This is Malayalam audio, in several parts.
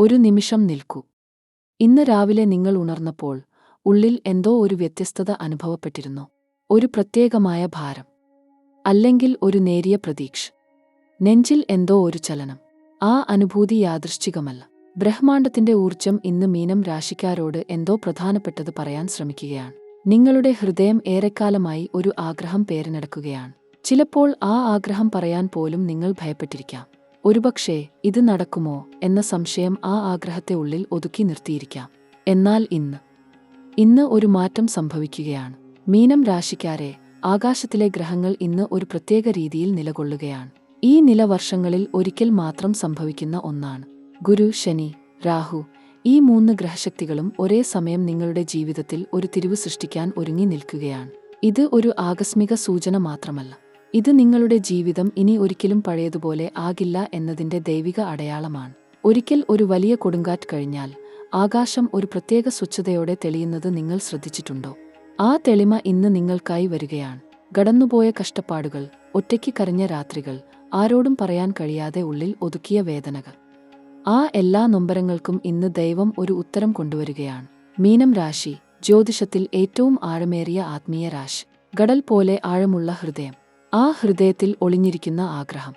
ഒരു നിമിഷം നിൽക്കൂ. ഇന്ന് രാവിലെ നിങ്ങൾ ഉണർന്നപ്പോൾ ഉള്ളിൽ എന്തോ ഒരു വ്യത്യസ്തത അനുഭവപ്പെട്ടിരുന്നോ? ഒരു പ്രത്യേകമായ ഭാരം, അല്ലെങ്കിൽ ഒരു നേരിയ പ്രതീക്ഷ? നെഞ്ചിൽ എന്തോ ഒരു ചലനം. ആ അനുഭൂതി യാദൃശ്ചികമല്ല. ബ്രഹ്മാണ്ഡത്തിന്റെ ഊർജ്ജം ഇന്ന് മീനം രാശിക്കാരോട് എന്തോ പ്രധാനപ്പെട്ടത് പറയാൻ ശ്രമിക്കുകയാണ്. നിങ്ങളുടെ ഹൃദയം ഏറെക്കാലമായി ഒരു ആഗ്രഹം പേരിനടക്കുകയാണ്. ചിലപ്പോൾ ആ ആഗ്രഹം പറയാൻ പോലും നിങ്ങൾ ഭയപ്പെട്ടിരിക്കാം. ഒരുപക്ഷേ ഇത് നടക്കുമോ എന്ന സംശയം ആ ആഗ്രഹത്തെ ഉള്ളിൽ ഒതുക്കി നിർത്തിയിരിക്കാം. എന്നാൽ ഇന്ന് ഒരു മാറ്റം സംഭവിക്കുകയാണ്. മീനം രാശിക്കാരെ, ആകാശത്തിലെ ഗ്രഹങ്ങൾ ഇന്ന് ഒരു പ്രത്യേക രീതിയിൽ നിലകൊള്ളുകയാണ്. ഈ നില വർഷങ്ങളിൽ ഒരിക്കൽ മാത്രം സംഭവിക്കുന്ന ഒന്നാണ്. ഗുരു, ശനി, രാഹു, ഈ 3 ഗ്രഹശക്തികളും ഒരേ സമയം നിങ്ങളുടെ ജീവിതത്തിൽ ഒരു തിരിവ് സൃഷ്ടിക്കാൻ ഒരുങ്ങി നിൽക്കുകയാണ്. ഇത് ഒരു ആകസ്മിക സൂചന മാത്രമല്ല. ഇത് നിങ്ങളുടെ ജീവിതം ഇനി ഒരിക്കലും പഴയതുപോലെ ആകില്ല എന്നതിന്റെ ദൈവിക അടയാളമാണ്. ഒരിക്കൽ ഒരു വലിയ കൊടുങ്കാറ്റ് കഴിഞ്ഞാൽ ആകാശം ഒരു പ്രത്യേക സ്വച്ഛതയോടെ തെളിയുന്നത് നിങ്ങൾ ശ്രദ്ധിച്ചിട്ടുണ്ടോ? ആ തെളിമ ഇന്ന് നിങ്ങൾക്കായി വരികയാണ്. കടന്നുപോയ കഷ്ടപ്പാടുകൾ, ഒറ്റയ്ക്ക് കരഞ്ഞ രാത്രികൾ, ആരോടും പറയാൻ കഴിയാതെ ഉള്ളിൽ ഒതുക്കിയ വേദനകൾ, ആ എല്ലാ നൊമ്പരങ്ങൾക്കും ഇന്ന് ദൈവം ഒരു ഉത്തരം കൊണ്ടുവരികയാണ്. മീനം രാശി, ജ്യോതിഷത്തിൽ ഏറ്റവും ആഴമേറിയ ആത്മീയ രാശി. കടൽ പോലെ ആഴമുള്ള ഹൃദയം. ആ ഹൃദയത്തിൽ ഒളിഞ്ഞിരിക്കുന്ന ആഗ്രഹം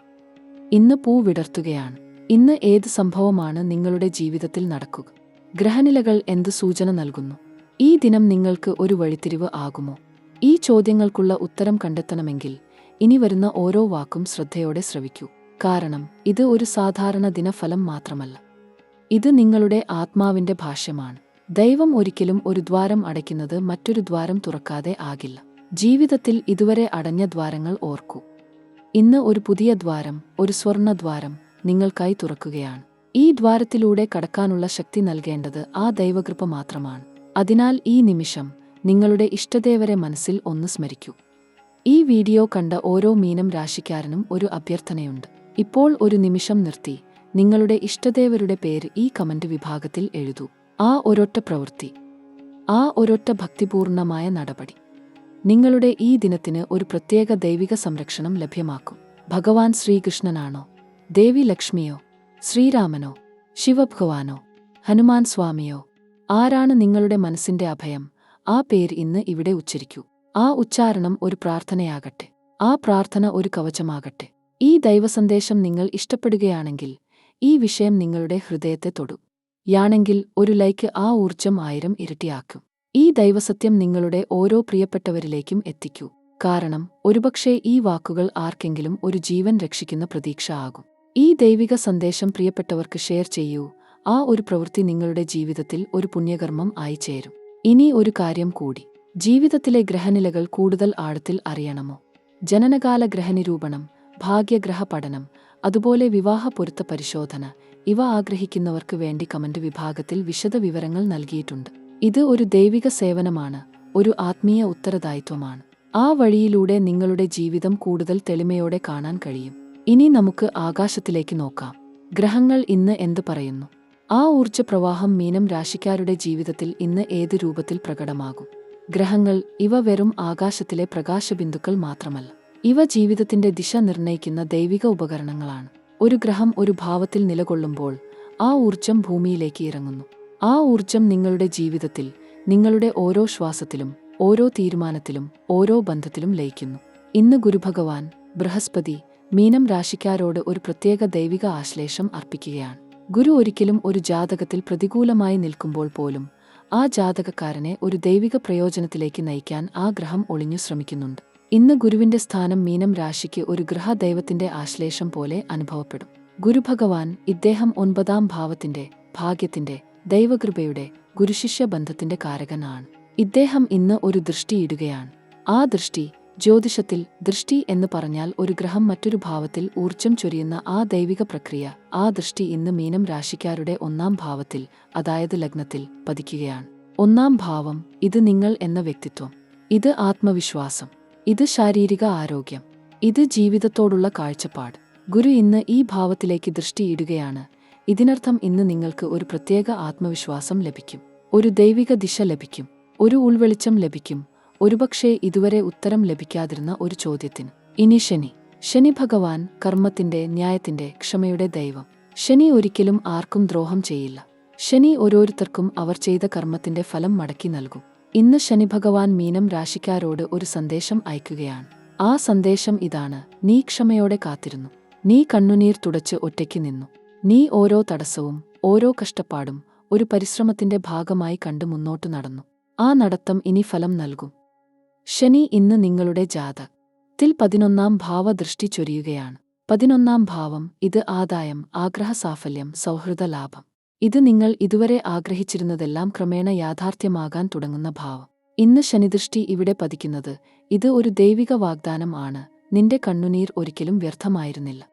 ഇന്ന് പൂ വിടർത്തുകയാണ്. ഇന്ന് ഏത് സംഭവമാണ് നിങ്ങളുടെ ജീവിതത്തിൽ നടക്കുക? ഗ്രഹനിലകൾ എന്ത് സൂചന നൽകുന്നു? ഈ ദിനം നിങ്ങൾക്ക് ഒരു വഴിത്തിരിവ് ആകുമോ? ഈ ചോദ്യങ്ങൾക്കുള്ള ഉത്തരം കണ്ടെത്തണമെങ്കിൽ ഇനി വരുന്ന ഓരോ വാക്കും ശ്രദ്ധയോടെ ശ്രവിക്കൂ. കാരണം ഇത് ഒരു സാധാരണ ദിനഫലം മാത്രമല്ല. ഇത് നിങ്ങളുടെ ആത്മാവിന്റെ ഭാഷ്യമാണ്. ദൈവം ഒരിക്കലും ഒരു ദ്വാരം അടയ്ക്കുന്നത് മറ്റൊരു ദ്വാരം തുറക്കാതെ ആകില്ല. ജീവിതത്തിൽ ഇതുവരെ അടഞ്ഞ ദ്വാരങ്ങൾ ഓർക്കൂ. ഇന്ന് ഒരു പുതിയ ദ്വാരം, ഒരു സ്വർണ്ണദ്വാരം നിങ്ങൾക്കായി തുറക്കുകയാണ്. ഈ ദ്വാരത്തിലൂടെ കടക്കാനുള്ള ശക്തി നൽകേണ്ടത് ആ ദൈവകൃപ മാത്രമാണ്. അതിനാൽ ഈ നിമിഷം നിങ്ങളുടെ ഇഷ്ടദേവരെ മനസ്സിൽ ഒന്ന് സ്മരിക്കൂ. ഈ വീഡിയോ കണ്ട ഓരോ മീനം രാശിക്കാരനും ഒരു അഭ്യർത്ഥനയുണ്ട്. ഇപ്പോൾ ഒരു നിമിഷം നിർത്തി നിങ്ങളുടെ ഇഷ്ടദേവരുടെ പേര് ഈ കമന്റ് വിഭാഗത്തിൽ എഴുതൂ. ആ ഒരൊറ്റ പ്രവൃത്തി, ആ ഒരൊറ്റ ഭക്തിപൂർണമായ നടപടി നിങ്ങളുടെ ഈ ദിനത്തിന് ഒരു പ്രത്യേക ദൈവിക സംരക്ഷണം ലഭ്യമാക്കും. ഭഗവാൻ ശ്രീകൃഷ്ണനാണോ, ദേവി ലക്ഷ്മിയോ, ശ്രീരാമനോ, ശിവഭഗവാനോ, ഹനുമാൻ സ്വാമിയോ? ആരാണ് നിങ്ങളുടെ മനസ്സിന്റെ അഭയം? ആ പേര് ഇന്ന് ഇവിടെ ഉച്ചരിക്കൂ. ആ ഉച്ചാരണം ഒരു പ്രാർത്ഥനയാകട്ടെ. ആ പ്രാർത്ഥന ഒരു കവചമാകട്ടെ. ഈ ദൈവസന്ദേശം നിങ്ങൾ ഇഷ്ടപ്പെടുകയാണെങ്കിൽ ഈ വിഷയം നിങ്ങളുടെ ഹൃദയത്തെ തൊടു യാണെങ്കിൽ ഒരു ലൈക്ക് ആ ഊർജ്ജം 1000 ഇരട്ടിയാക്കും. ഈ ദൈവസത്യം നിങ്ങളുടെ ഓരോ പ്രിയപ്പെട്ടവരിലേക്കും എത്തിക്കൂ. കാരണം ഒരുപക്ഷേ ഈ വാക്കുകൾ ആർക്കെങ്കിലും ഒരു ജീവൻ രക്ഷിക്കുന്ന പ്രതീക്ഷ ആകും. ഈ ദൈവിക സന്ദേശം പ്രിയപ്പെട്ടവർക്ക് ഷെയർ ചെയ്യൂ. ആ ഒരു പ്രവൃത്തി നിങ്ങളുടെ ജീവിതത്തിൽ ഒരു പുണ്യകർമ്മം ആയി ചേരും. ഇനി ഒരു കാര്യം കൂടി. ജീവിതത്തിലെ ഗ്രഹനിലകൾ കൂടുതൽ ആഴത്തിൽ അറിയണമോ? ജനനകാല ഗ്രഹനിരൂപണം, ഭാഗ്യഗ്രഹ പഠനം, അതുപോലെ വിവാഹ പൊരുത്ത പരിശോധന, ഇവ ആഗ്രഹിക്കുന്നവർക്ക് വേണ്ടി കമന്റ് വിഭാഗത്തിൽ വിശദ വിവരങ്ങൾ നൽകിയിട്ടുണ്ട്. ഇത് ഒരു ദൈവിക സേവനമാണ്, ഒരു ആത്മീയ ഉത്തരദായിത്വമാണ്. ആ വഴിയിലൂടെ നിങ്ങളുടെ ജീവിതം കൂടുതൽ തെളിമയോടെ കാണാൻ കഴിയും. ഇനി നമുക്ക് ആകാശത്തിലേക്ക് നോക്കാം. ഗ്രഹങ്ങൾ ഇന്ന് എന്ത് പറയുന്നു? ആ ഊർജ്ജപ്രവാഹം മീനം രാശിക്കാരുടെ ജീവിതത്തിൽ ഇന്ന് ഏത് രൂപത്തിൽ പ്രകടമാകും? ഗ്രഹങ്ങൾ, ഇവ വെറും ആകാശത്തിലെ പ്രകാശബിന്ദുക്കൾ മാത്രമല്ല. ഇവ ജീവിതത്തിന്റെ ദിശ നിർണ്ണയിക്കുന്ന ദൈവിക ഉപകരണങ്ങളാണ്. ഒരു ഗ്രഹം ഒരു ഭാവത്തിൽ നിലകൊള്ളുമ്പോൾ ആ ഊർജ്ജം ഭൂമിയിലേക്ക് ഇറങ്ങുന്നു. ആ ഊർജ്ജം നിങ്ങളുടെ ജീവിതത്തിൽ, നിങ്ങളുടെ ഓരോ ശ്വാസത്തിലും, ഓരോ തീരുമാനത്തിലും, ഓരോ ബന്ധത്തിലും ലയിക്കുന്നു. ഇന്ന് ഗുരുഭഗവാൻ ബൃഹസ്പതി മീനം രാശിക്കാരോട് ഒരു പ്രത്യേക ദൈവിക ആശ്ലേഷം അർപ്പിക്കുകയാണ്. ഗുരു ഒരിക്കലും ഒരു ജാതകത്തിൽ പ്രതികൂലമായി നിൽക്കുമ്പോൾ പോലും ആ ജാതകക്കാരനെ ഒരു ദൈവിക പ്രയോജനത്തിലേക്ക് നയിക്കാൻ ആ ഗ്രഹം ഒളിഞ്ഞു ശ്രമിക്കുന്നുണ്ട്. ഇന്ന് ഗുരുവിന്റെ സ്ഥാനം മീനം രാശിക്ക് ഒരു ഗ്രഹദൈവത്തിന്റെ ആശ്ലേഷം പോലെ അനുഭവപ്പെടും. ഗുരുഭഗവാൻ, ഇദ്ദേഹം 9ാം ഭാവത്തിന്റെ, ഭാഗ്യത്തിന്റെ, ദൈവകൃപയുടെ, ഗുരുശിഷ്യ ബന്ധത്തിന്റെ കാരകനാണ്. ഇദ്ദേഹം ഇന്ന് ഒരു ദൃഷ്ടിയിടുകയാണ്. ആ ദൃഷ്ടി, ജ്യോതിഷത്തിൽ ദൃഷ്ടി എന്ന് പറഞ്ഞാൽ ഒരു ഗ്രഹം മറ്റൊരു ഭാവത്തിൽ ഊർജ്ജം ചൊരിയുന്ന ആ ദൈവിക പ്രക്രിയ. ആ ദൃഷ്ടി ഇന്ന് മീനം രാശിക്കാരുടെ 1ാം ഭാവത്തിൽ, അതായത് ലഗ്നത്തിൽ പതിക്കുകയാണ്. 1ാം ഭാവം, ഇത് നിങ്ങൾ എന്ന വ്യക്തിത്വം, ഇത് ആത്മവിശ്വാസം, ഇത് ശാരീരിക ആരോഗ്യം, ഇത് ജീവിതത്തോടുള്ള കാഴ്ചപ്പാട്. ഗുരു ഇന്ന് ഈ ഭാവത്തിലേക്ക് ദൃഷ്ടിയിടുകയാണ്. ഇതിനർത്ഥം ഇന്ന് നിങ്ങൾക്ക് ഒരു പ്രത്യേക ആത്മവിശ്വാസം ലഭിക്കും, ഒരു ദൈവിക ദിശ ലഭിക്കും, ഒരു ഉൾവെളിച്ചം ലഭിക്കും, ഒരുപക്ഷേ ഇതുവരെ ഉത്തരം ലഭിക്കാതിരുന്ന ഒരു ചോദ്യത്തിന്. ഇനി ശനി ഭഗവാൻ, കർമ്മത്തിന്റെ, ന്യായത്തിന്റെ, ക്ഷമയുടെ ദൈവം. ശനി ഒരിക്കലും ആർക്കും ദ്രോഹം ചെയ്യില്ല. ശനി ഓരോരുത്തർക്കും അവർ ചെയ്ത കർമ്മത്തിന്റെ ഫലം മടക്കി നൽകും. ഇന്ന് ശനിഭഗവാൻ മീനം രാശിക്കാരോട് ഒരു സന്ദേശം അയക്കുകയാണ്. ആ സന്ദേശം ഇതാണ്: നീ ക്ഷമയോടെ കാത്തിരുന്നു. നീ കണ്ണുനീർ തുടച്ച് ഒറ്റയ്ക്ക് നിന്നു. നീ ഓരോ തടസ്സവും ഓരോ കഷ്ടപ്പാടും ഒരു പരിശ്രമത്തിന്റെ ഭാഗമായി കണ്ട് മുന്നോട്ടു നടന്നു. ആ നടത്തം ഇനി ഫലം നൽകും. ശനി ഇന്ന് നിങ്ങളുടെ ജാതകത്തിൽ 11-ാം ഭാവ ദൃഷ്ടി ചൊരിയുകയാണ്. 11-ാം ഭാവം, ഇത് ആദായം, ആഗ്രഹസാഫല്യം, സൗഹൃദ ലാഭം. ഇത് നിങ്ങൾ ഇതുവരെ ആഗ്രഹിച്ചിരുന്നതെല്ലാം ക്രമേണ യാഥാർത്ഥ്യമാകാൻ തുടങ്ങുന്ന ഭാവം. ഇന്ന് ശനിദൃഷ്ടി ഇവിടെ പതിക്കുന്നത് ഇത് ഒരു ദൈവിക വാഗ്ദാനം ആണ്. നിന്റെ കണ്ണുനീർ ഒരിക്കലും വ്യർത്ഥമായിരുന്നില്ല.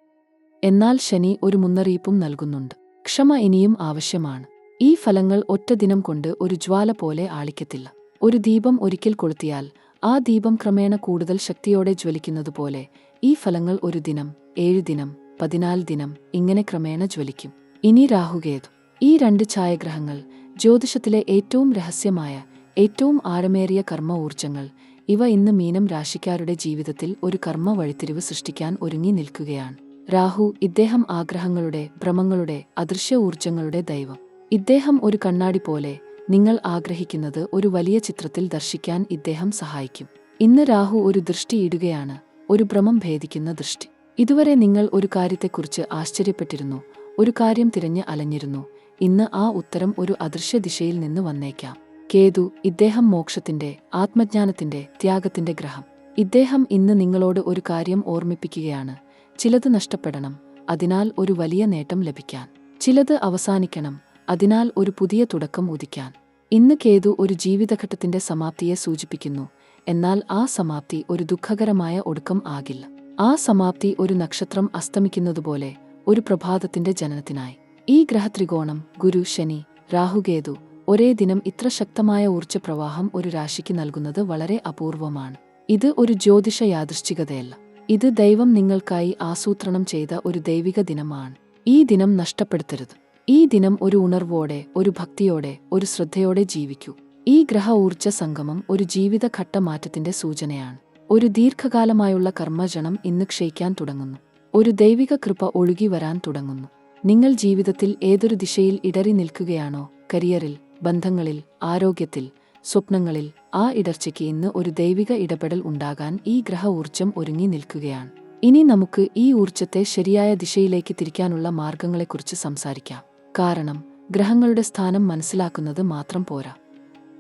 എന്നാൽ ശനി ഒരു മുന്നറിയിപ്പും നൽകുന്നുണ്ട്: ക്ഷമ ഇനിയും ആവശ്യമാണ്. ഈ ഫലങ്ങൾ ഒറ്റ ദിനം കൊണ്ട് ഒരു ജ്വാല പോലെ ആളിക്കത്തില്ല. ഒരു ദീപം ഒരിക്കൽ കൊളുത്തിയാൽ ആ ദീപം ക്രമേണ കൂടുതൽ ശക്തിയോടെ ജ്വലിക്കുന്നതുപോലെ ഈ ഫലങ്ങൾ ഒരു ദിനം, 7 ദിനം, 14 ദിനം ഇങ്ങനെ ക്രമേണ ജ്വലിക്കും. ഇനി രാഹുകേതു, ഈ 2 ഛായാഗ്രഹങ്ങൾ ജ്യോതിഷത്തിലെ ഏറ്റവും രഹസ്യമായ, ഏറ്റവും ആഴമേറിയ കർമ്മ ഊർജ്ജങ്ങൾ. ഇവ ഇന്ന് മീനം രാശിക്കാരുടെ ജീവിതത്തിൽ ഒരു കർമ്മ വഴിത്തിരിവ് സൃഷ്ടിക്കാൻ ഒരുങ്ങി നിൽക്കുകയാണ്. രാഹു, ഇദ്ദേഹം ആഗ്രഹങ്ങളുടെ, ഭ്രമങ്ങളുടെ, അദൃശ്യ ഊർജ്ജങ്ങളുടെ ദൈവം. ഇദ്ദേഹം ഒരു കണ്ണാടി പോലെ നിങ്ങൾ ആഗ്രഹിക്കുന്നത് ഒരു വലിയ ചിത്രത്തിൽ ദർശിക്കാൻ ഇദ്ദേഹം സഹായിക്കും. ഇന്ന് രാഹു ഒരു ദൃഷ്ടി ഇടുകയാണ്, ഒരു ഭ്രമം ഭേദിക്കുന്ന ദൃഷ്ടി. ഇതുവരെ നിങ്ങൾ ഒരു കാര്യത്തെക്കുറിച്ച് ആശ്ചര്യപ്പെട്ടിരുന്നു, ഒരു കാര്യം തിരഞ്ഞ് അലഞ്ഞിരുന്നു. ഇന്ന് ആ ഉത്തരം ഒരു അദൃശ്യ ദിശയിൽ നിന്ന് വന്നേക്കാം. കേതു, ഇദ്ദേഹം മോക്ഷത്തിന്റെ, ആത്മജ്ഞാനത്തിന്റെ, ത്യാഗത്തിന്റെ ഗ്രഹം. ഇദ്ദേഹം ഇന്ന് നിങ്ങളോട് ഒരു കാര്യം ഓർമ്മിപ്പിക്കുകയാണ്: ചിലത് നഷ്ടപ്പെടണം, അതിനാൽ ഒരു വലിയ നേട്ടം ലഭിക്കാൻ. ചിലത് അവസാനിക്കണം, അതിനാൽ ഒരു പുതിയ തുടക്കം ഉദിക്കാൻ. ഇന്ന് കേതു ഒരു ജീവിതഘട്ടത്തിന്റെ സമാപ്തിയെ സൂചിപ്പിക്കുന്നു. എന്നാൽ ആ സമാപ്തി ഒരു ദുഃഖകരമായ ഒടുക്കം ആകില്ല. ആ സമാപ്തി ഒരു നക്ഷത്രം അസ്തമിക്കുന്നതുപോലെ, ഒരു പ്രഭാതത്തിന്റെ ജനനത്തിനായി. ഈ ഗ്രഹത്രികോണം ഗുരു, ശനി, രാഹുകേതു ഒരേ ദിനം ഇത്ര ശക്തമായ ഊർജ്ജപ്രവാഹം ഒരു രാശിക്ക് നൽകുന്നത് വളരെ അപൂർവമാണ്. ഇത് ഒരു ജ്യോതിഷ യാദൃശ്ചികതയല്ല. ഇത് ദൈവം നിങ്ങൾക്കായി ആസൂത്രണം ചെയ്ത ഒരു ദൈവിക ദിനമാണ്. ഈ ദിനം നഷ്ടപ്പെടുത്തരുത്. ഈ ദിനം ഒരു ഉണർവോടെ, ഒരു ഭക്തിയോടെ, ഒരു ശ്രദ്ധയോടെ ജീവിക്കൂ. ഈ ഗ്രഹ ഊർജ്ജ സംഗമം ഒരു ജീവിതഘട്ട മാറ്റത്തിന്റെ സൂചനയാണ്. ഒരു ദീർഘകാലമായുള്ള കർമ്മജണം ഇന്ന് ക്ഷയിക്കാൻ തുടങ്ങുന്നു. ഒരു ദൈവിക കൃപ ഒഴുകി വരാൻ തുടങ്ങുന്നു. നിങ്ങൾ ജീവിതത്തിൽ ഏതൊരു ദിശയിൽ ഇടറി നിൽക്കുകയാണോ, കരിയറിൽ, ബന്ധങ്ങളിൽ, ആരോഗ്യത്തിൽ, സ്വപ്നങ്ങളിൽ, ആ ഇടർച്ചയ്ക്ക് ഇന്ന് ഒരു ദൈവിക ഇടപെടൽ ഉണ്ടാകാൻ ഈ ഗ്രഹ ഊർജ്ജം ഒരുങ്ങി നിൽക്കുകയാണ്. ഇനി നമുക്ക് ഈ ഊർജ്ജത്തെ ശരിയായ ദിശയിലേക്ക് തിരിക്കാനുള്ള മാർഗങ്ങളെക്കുറിച്ച് സംസാരിക്കാം. കാരണം ഗ്രഹങ്ങളുടെ സ്ഥാനം മനസ്സിലാക്കുന്നത് മാത്രം പോരാ.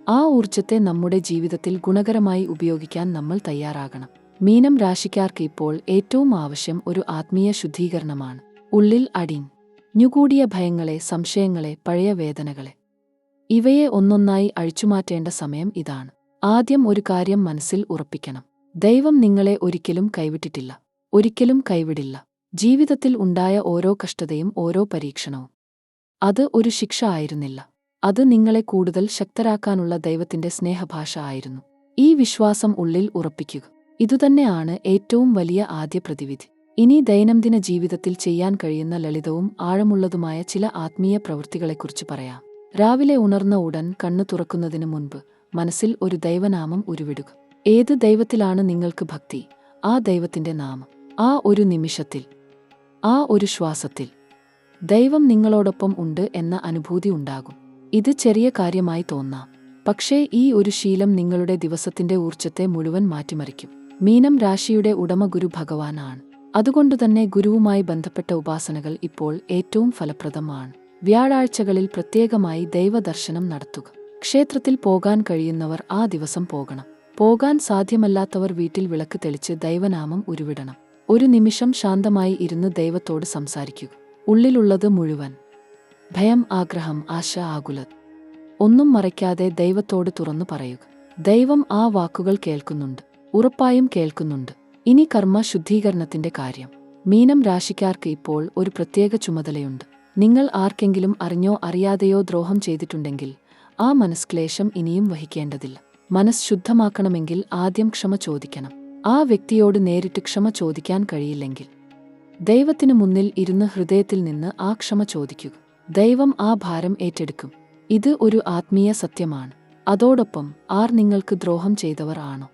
ആ ഊർജ്ജത്തെ നമ്മുടെ ജീവിതത്തിൽ ഗുണകരമായി ഉപയോഗിക്കാൻ നമ്മൾ തയ്യാറാകണം. മീനം രാശിക്കാർക്ക് ഇപ്പോൾ ഏറ്റവും ആവശ്യം ഒരു ആത്മീയ ശുദ്ധീകരണമാണ്. ഉള്ളിൽ അടിഞ്ഞുകൂടിയ ഭയങ്ങളെ, സംശയങ്ങളെ, പഴയ വേദനകളെ, ഇവയെ ഒന്നൊന്നായി അഴിച്ചുമാറ്റേണ്ട സമയം ഇതാണ്. ആദ്യം ഒരു കാര്യം മനസ്സിൽ ഉറപ്പിക്കണം: ദൈവം നിങ്ങളെ ഒരിക്കലും കൈവിട്ടിട്ടില്ല, ഒരിക്കലും കൈവിടില്ല. ജീവിതത്തിൽ ഉണ്ടായ ഓരോ കഷ്ടതയും, ഓരോ പരീക്ഷണവും, അത് ഒരു ശിക്ഷ ആയിരുന്നില്ല. അത് നിങ്ങളെ കൂടുതൽ ശക്തരാക്കാനുള്ള ദൈവത്തിന്റെ സ്നേഹഭാഷ ആയിരുന്നു. ഈ വിശ്വാസം ഉള്ളിൽ ഉറപ്പിക്കുക. ഇതുതന്നെയാണ് ഏറ്റവും വലിയ ആദ്യ പ്രതിവിധി. ഇനി ദൈനംദിന ജീവിതത്തിൽ ചെയ്യാൻ കഴിയുന്ന ലളിതവും ആഴമുള്ളതുമായ ചില ആത്മീയ പ്രവൃത്തികളെക്കുറിച്ച് പറയാം. രാവിലെ ഉണർന്ന ഉടൻ കണ്ണു തുറക്കുന്നതിന് മുൻപ് മനസ്സിൽ ഒരു ദൈവനാമം ഉരുവിടുക. ഏത് ദൈവത്തിലാണ് നിങ്ങൾക്ക് ഭക്തി, ആ ദൈവത്തിന്റെ നാമം. ആ ഒരു നിമിഷത്തിൽ, ആ ഒരു ശ്വാസത്തിൽ ദൈവം നിങ്ങളോടൊപ്പം ഉണ്ട് എന്ന അനുഭൂതി ഉണ്ടാകും. ഇത് ചെറിയ കാര്യമായി തോന്നാം, പക്ഷേ ഈ ഒരു ശീലം നിങ്ങളുടെ ദിവസത്തിന്റെ ഊർജ്ജത്തെ മുഴുവൻ മാറ്റിമറിക്കും. മീനം രാശിയുടെ ഉടമ ഗുരു ഭഗവാനാണ്. അതുകൊണ്ടുതന്നെ ഗുരുവുമായി ബന്ധപ്പെട്ട ഉപാസനകൾ ഇപ്പോൾ ഏറ്റവും ഫലപ്രദമാണ്. വ്യാഴാഴ്ചകളിൽ പ്രത്യേകമായി ദൈവദർശനം നടത്തുക. ക്ഷേത്രത്തിൽ പോകാൻ കഴിയുന്നവർ ആ ദിവസം പോകണം. പോകാൻ സാധ്യമല്ലാത്തവർ വീട്ടിൽ വിളക്ക് തെളിച്ച് ദൈവനാമം ഉരുവിടണം. ഒരു നിമിഷം ശാന്തമായി ഇരുന്ന് ദൈവത്തോട് സംസാരിക്കുക. ഉള്ളിലുള്ളത് മുഴുവൻ, ഭയം, ആഗ്രഹം, ആശ, ആകുലത ഒന്നും മറയ്ക്കാതെ ദൈവത്തോട് തുറന്നു പറയുക. ദൈവം ആ വാക്കുകൾ കേൾക്കുന്നുണ്ട്, ഉറപ്പായും കേൾക്കുന്നുണ്ട്. ഇനി കർമ്മ ശുദ്ധീകരണത്തിന്റെ കാര്യം. മീനം രാശിക്കാർക്ക് ഇപ്പോൾ ഒരു പ്രത്യേക ചുമതലയുണ്ട്. നിങ്ങൾ ആർക്കെങ്കിലും അറിഞ്ഞോ അറിയാതെയോ ദ്രോഹം ചെയ്തിട്ടുണ്ടെങ്കിൽ ആ മനസ്ക്ലേശം ഇനിയും വഹിക്കേണ്ടതില്ല. മനസ്സ് ശുദ്ധമാക്കണമെങ്കിൽ ആദ്യം ക്ഷമ ചോദിക്കണം. ആ വ്യക്തിയോട് നേരിട്ട് ക്ഷമ ചോദിക്കാൻ കഴിയില്ലെങ്കിൽ ദൈവത്തിനു മുന്നിൽ ഇരുന്ന് ഹൃദയത്തിൽ നിന്ന് ആ ക്ഷമ ചോദിക്കുക. ദൈവം ആ ഭാരം ഏറ്റെടുക്കും. ഇത് ഒരു ആത്മീയ സത്യമാണ്. അതോടൊപ്പം ആർ നിങ്ങൾക്ക് ദ്രോഹം ചെയ്തവർ ആണോ,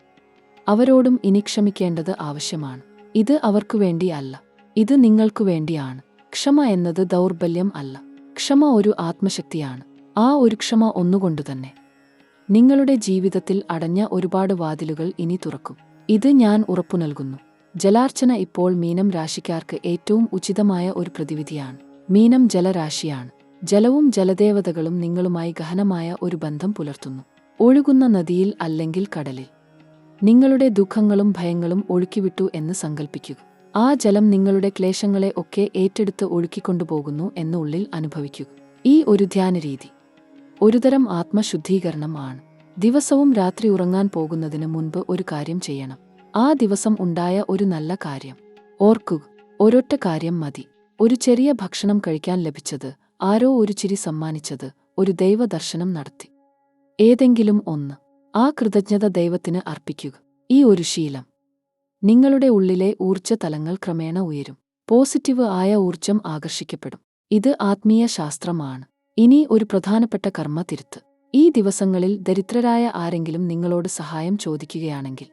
അവരോടും ഇനി ക്ഷമിക്കേണ്ടത് ആവശ്യമാണ്. ഇത് അവർക്കു വേണ്ടി അല്ല, ഇത് നിങ്ങൾക്കു വേണ്ടിയാണ്. ക്ഷമ എന്നത് ദൗർബല്യം അല്ല. ക്ഷമ ഒരു ആത്മശക്തിയാണ്. ആ ഒരു ക്ഷമ ഒന്നുകൊണ്ടുതന്നെ നിങ്ങളുടെ ജീവിതത്തിൽ അടഞ്ഞ ഒരുപാട് വാതിലുകൾ ഇനി തുറക്കും. ഇത് ഞാൻ ഉറപ്പു നൽകുന്നു. ജലാർച്ചന ഇപ്പോൾ മീനം രാശിക്കാർക്ക് ഏറ്റവും ഉചിതമായ ഒരു പ്രതിവിധിയാണ്. മീനം ജലരാശിയാണ്. ജലവും ജലദേവതകളും നിങ്ങളുമായി ഗഹനമായ ഒരു ബന്ധം പുലർത്തുന്നു. ഒഴുകുന്ന നദിയിൽ അല്ലെങ്കിൽ കടലിൽ നിങ്ങളുടെ ദുഃഖങ്ങളും ഭയങ്ങളും ഒഴുക്കിവിട്ടു എന്ന് സങ്കൽപ്പിക്കുക. ആ ജലം നിങ്ങളുടെ ക്ലേശങ്ങളെ ഒക്കെ ഏറ്റെടുത്ത് ഒഴുക്കിക്കൊണ്ടുപോകുന്നു എന്ന് ഉള്ളിൽ അനുഭവിക്കുക. ഈ ഒരു ധ്യാനരീതി ഒരുതരം ആത്മശുദ്ധീകരണം ആണ്. ദിവസവും രാത്രി ഉറങ്ങാൻ പോകുന്നതിന് മുൻപ് ഒരു കാര്യം ചെയ്യണം. ആ ദിവസം ഉണ്ടായ ഒരു നല്ല കാര്യം ഓർക്കുക. ഒരൊറ്റ കാര്യം മതി. ഒരു ചെറിയ ഭക്ഷണം കഴിക്കാൻ ലഭിച്ചത്, ആരോ ഒരു ചിരി സമ്മാനിച്ചത്, ഒരു ദൈവദർശനം നടത്തി. ഏതെങ്കിലും ഒന്ന്. ആ കൃതജ്ഞത ദൈവത്തിന് അർപ്പിക്കുക. ഈ ഒരു ശീലം നിങ്ങളുടെ ഉള്ളിലെ ഊർജ്ജ തലങ്ങൾ ക്രമേണ ഉയരും. പോസിറ്റീവ് ആയ ഊർജ്ജം ആകർഷിക്കപ്പെടും. ഇത് ആത്മീയ ശാസ്ത്രമാണ്. ഇനി ഒരു പ്രധാനപ്പെട്ട കർമ്മ തിരുത്ത്. ഈ ദിവസങ്ങളിൽ ദരിദ്രരായ ആരെങ്കിലും നിങ്ങളോട് സഹായം ചോദിക്കുകയാണെങ്കിൽ